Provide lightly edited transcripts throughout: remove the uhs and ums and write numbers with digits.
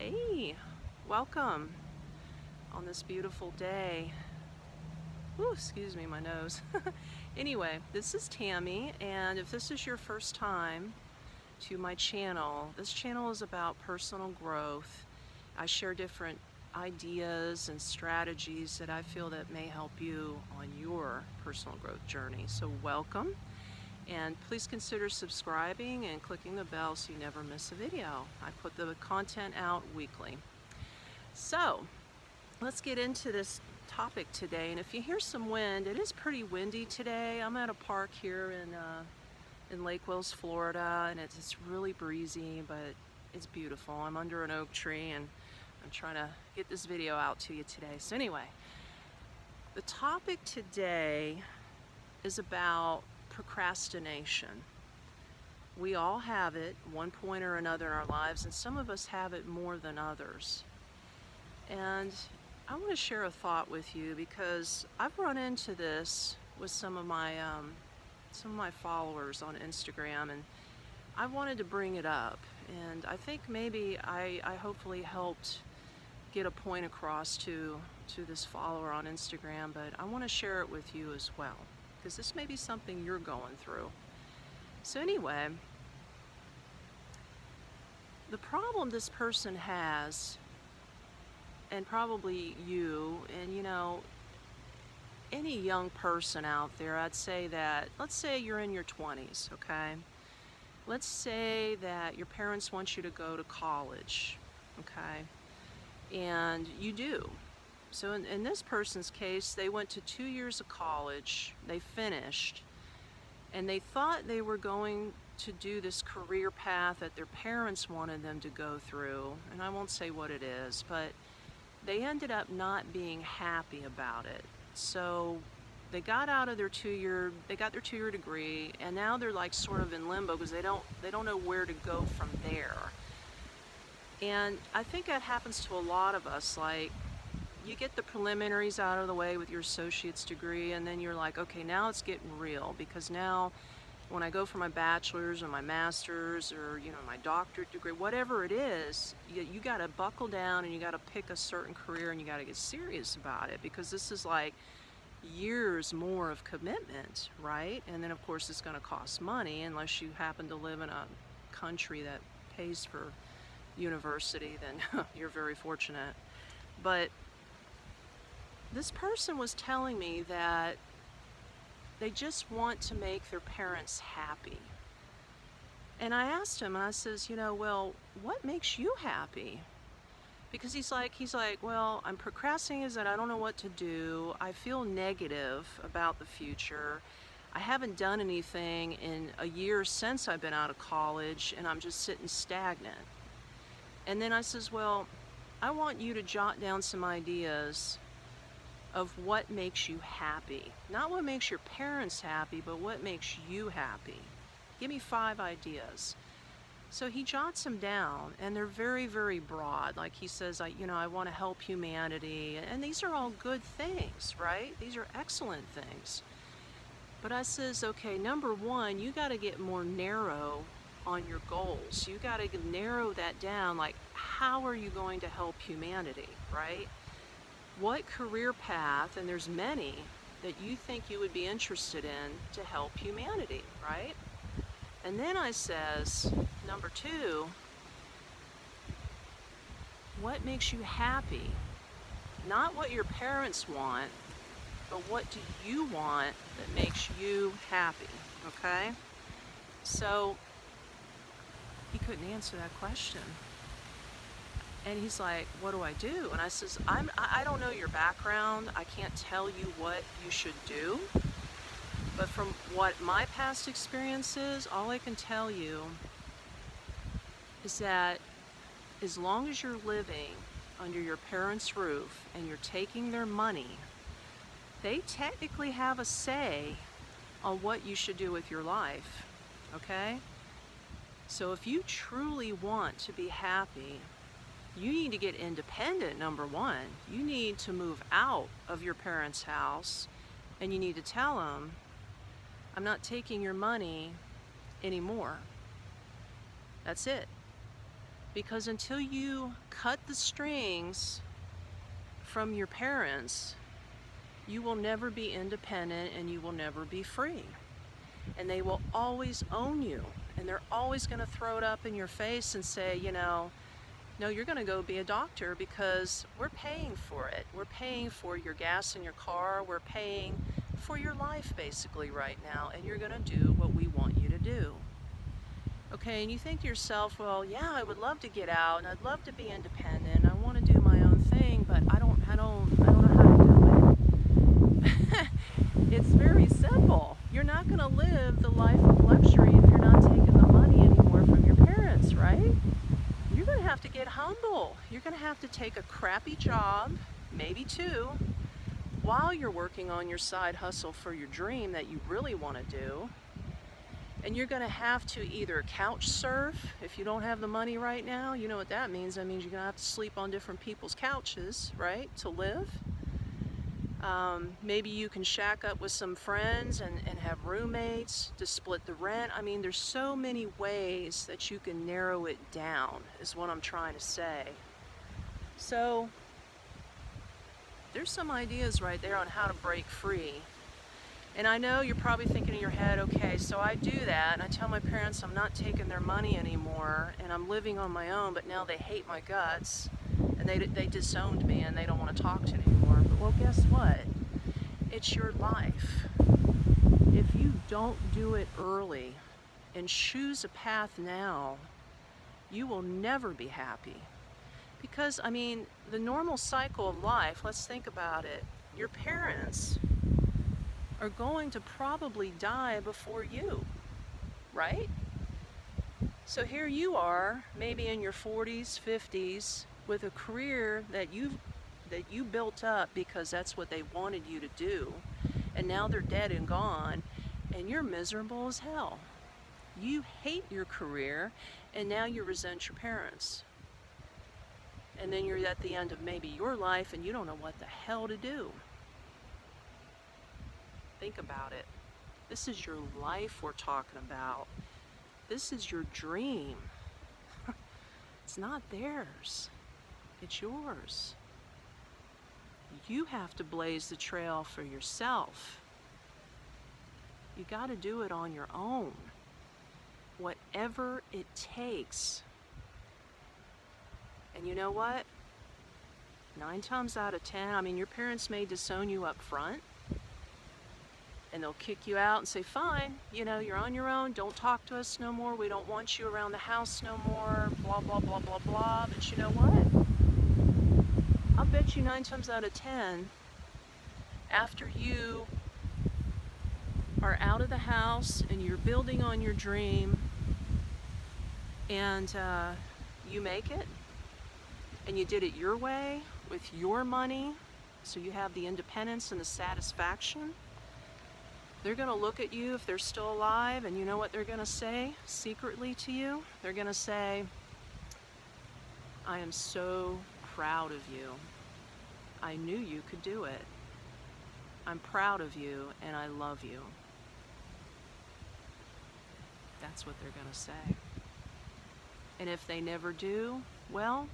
Hey, welcome on this beautiful day. Ooh, excuse me, my nose. Anyway, this is Tammy, and if this is your first time to my channel, this channel is about personal growth. I share different ideas and strategies that I feel that may help you on your personal growth journey. So welcome, and please consider subscribing and clicking the bell so you never miss a video. I put the content out weekly. So let's get into this topic today. And if you hear some wind, it is pretty windy today. I'm at a park here in Lake Wells, Florida, and it's really breezy, but it's beautiful. I'm under an oak tree, and I'm trying to get this video out to you today. So anyway, the topic today is about procrastination. We all have it one point or another in our lives, and some of us have it more than others. And I want to share a thought with you because I've run into this with some of my followers on Instagram, and I wanted to bring it up. And I think maybe I hopefully helped get a point across to this follower on Instagram, but I want to share it with you as well because this may be something you're going through. So anyway, the problem this person has, and probably you, and any young person out there, I'd say that, let's say you're in your 20s, okay? Let's say that your parents want you to go to college, okay? And you do. So in this person's case, they went to 2 years of college, they finished, and they thought they were going to do this career path that their parents wanted them to go through, and I won't say what it is, but they ended up not being happy about it. So they got out of their they got their 2-year degree, and now they're like sort of in limbo because they don't know where to go from there. And I think that happens to a lot of us. Like, you get the preliminaries out of the way with your associate's degree, and then you're like, okay, now it's getting real, because now when I go for my bachelor's or my master's or my doctorate degree, whatever it is, you got to buckle down and you got to pick a certain career and you got to get serious about it, because this is like years more of commitment, right? And then of course it's going to cost money unless you happen to live in a country that pays for university, then you're very fortunate. But this person was telling me that they just want to make their parents happy. And I asked him, and I says, well, what makes you happy? Because he's like, well, I'm procrastinating, is that I don't know what to do. I feel negative about the future. I haven't done anything in a year since I've been out of college, and I'm just sitting stagnant. And then I says, well, I want you to jot down some ideas of what makes you happy. Not what makes your parents happy, but what makes you happy. Give me 5 ideas. So he jots them down, and they're very, very broad. Like he says, I want to help humanity. And these are all good things, right? These are excellent things. But I says, okay, number 1, you got to get more narrow on your goals. You got to narrow that down. Like, how are you going to help humanity, right? What career path, and there's many, that you think you would be interested in to help humanity, right? And then I says, number 2, what makes you happy? Not what your parents want, but what do you want that makes you happy, okay? So he couldn't answer that question. And he's like, what do I do? And I says, I don't know your background. I can't tell you what you should do. But from what my past experience is, all I can tell you is that as long as you're living under your parents' roof and you're taking their money, they technically have a say on what you should do with your life, okay? So if you truly want to be happy, you need to get independent, number 1. You need to move out of your parents' house, and you need to tell them, I'm not taking your money anymore. That's it. Because until you cut the strings from your parents, you will never be independent and you will never be free. And they will always own you. And they're always going to throw it up in your face and say, no, you're going to go be a doctor because we're paying for it. We're paying for your gas in your car. We're paying for your life basically right now. And you're going to do what we want you to do. Okay, and you think to yourself, well, yeah, I would love to get out and I'd love to be independent. I want to do my own thing, but I don't know how to do it. It's very simple. You're not going to live the life of luxury if you're not taking the money anymore from your parents, right? You're going to have to get humble. You're going to have to take a crappy job, maybe two, while you're working on your side hustle for your dream that you really want to do. And you're going to have to either couch surf if you don't have the money right now. You know what that means. That means you're going to have to sleep on different people's couches, right, to live. Maybe you can shack up with some friends and have roommates to split the rent. I mean, there's so many ways that you can narrow it down, is what I'm trying to say. So there's some ideas right there on how to break free. And I know you're probably thinking in your head, okay, so I do that, and I tell my parents I'm not taking their money anymore, and I'm living on my own, but now they hate my guts, and they disowned me, and they don't want to talk to me anymore. But well, guess what? It's your life. If you don't do it early and choose a path now, you will never be happy. Because, I mean, the normal cycle of life, let's think about it. Your parents are going to probably die before you, right? So here you are, maybe in your 40s, 50s, with a career that you built up because that's what they wanted you to do, and now they're dead and gone, and you're miserable as hell. You hate your career, and now you resent your parents. And then you're at the end of maybe your life, and you don't know what the hell to do. Think about it. This is your life we're talking about. This is your dream. It's not theirs. It's yours. You have to blaze the trail for yourself. You got to do it on your own. Whatever it takes. And you know what? 9 times out of 10, I mean, your parents may disown you up front. And they'll kick you out and say, fine, you're on your own, don't talk to us no more, we don't want you around the house no more, blah, blah, blah, blah, blah. But you know what? I'll bet you 9 times out of 10, after you are out of the house and you're building on your dream and you make it, and you did it your way, with your money, so you have the independence and the satisfaction, they're going to look at you if they're still alive, and you know what they're going to say secretly to you? They're going to say, I am so proud of you. I knew you could do it. I'm proud of you, and I love you. That's what they're going to say. And if they never do, well,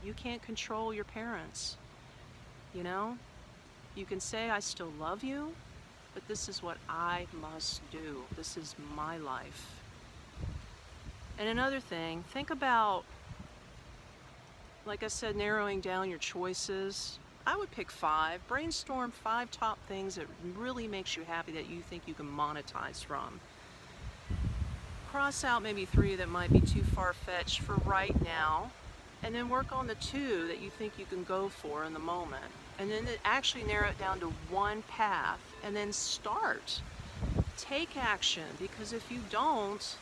you can't control your parents. You can say, I still love you, but this is what I must do. This is my life. And another thing, think about, like I said, narrowing down your choices. I would pick 5. Brainstorm 5 top things that really makes you happy that you think you can monetize from. Cross out maybe 3 that might be too far-fetched for right now, and then work on the 2 that you think you can go for in the moment. And then actually narrow it down to 1 path, and then start. Take action, because if you don't,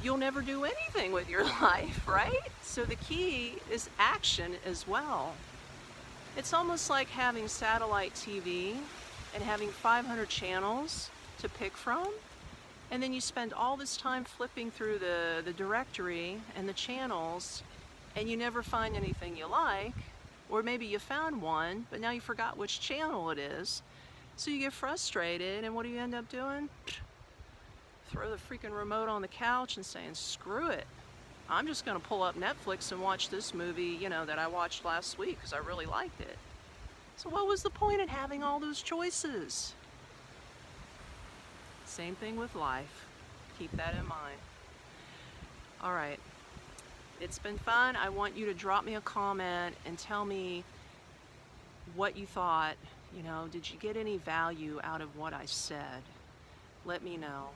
you'll never do anything with your life, right? So the key is action as well. It's almost like having satellite TV and having 500 channels to pick from, and then you spend all this time flipping through the directory and the channels, and you never find anything you like. Or maybe you found one, but now you forgot which channel it is. So you get frustrated, and what do you end up doing? Throw the freaking remote on the couch and saying, screw it. I'm just going to pull up Netflix and watch this movie, that I watched last week because I really liked it. So what was the point in having all those choices? Same thing with life. Keep that in mind. All right. It's been fun. I want you to drop me a comment and tell me what you thought. Did you get any value out of what I said? Let me know.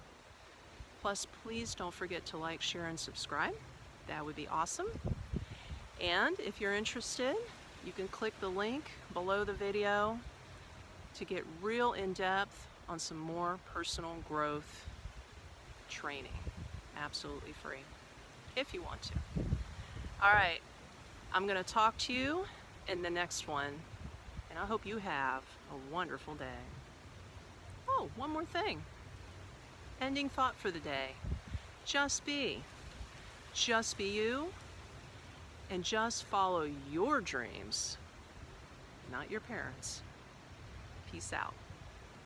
Plus, please don't forget to like, share, and subscribe. That would be awesome. And if you're interested, you can click the link below the video to get real in-depth on some more personal growth training. Absolutely free, if you want to. All right, I'm going to talk to you in the next one, and I hope you have a wonderful day. Oh, one more thing. Ending thought for the day. Just be you, and just follow your dreams, not your parents'. Peace out.